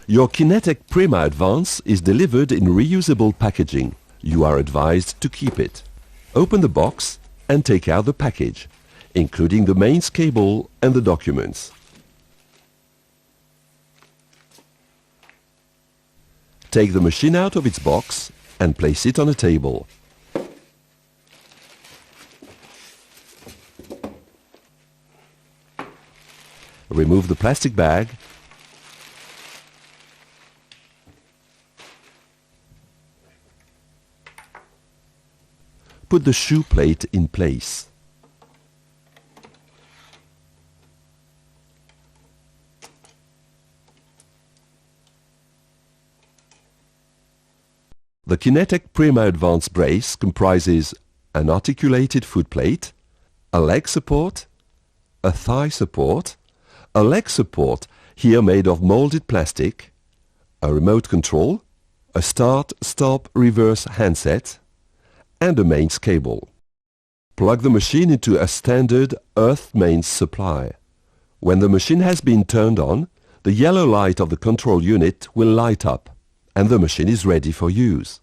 Your Kinetec Prima Advance is delivered in reusable packaging. You are advised to keep it. Open the box and take out the package, including the mains cable and the documents. Take the machine out of its box and place it on a table. Remove the plastic bag . Put the shoe plate in place. The Kinetec Prima Advance brace comprises an articulated foot plate, a leg support, a thigh support, a leg support here made of molded plastic, a remote control, a start-stop-reverse handset, and a mains cable. Plug the machine into a standard earth mains supply. When the machine has been turned on, the yellow light of the control unit will light up and the machine is ready for use.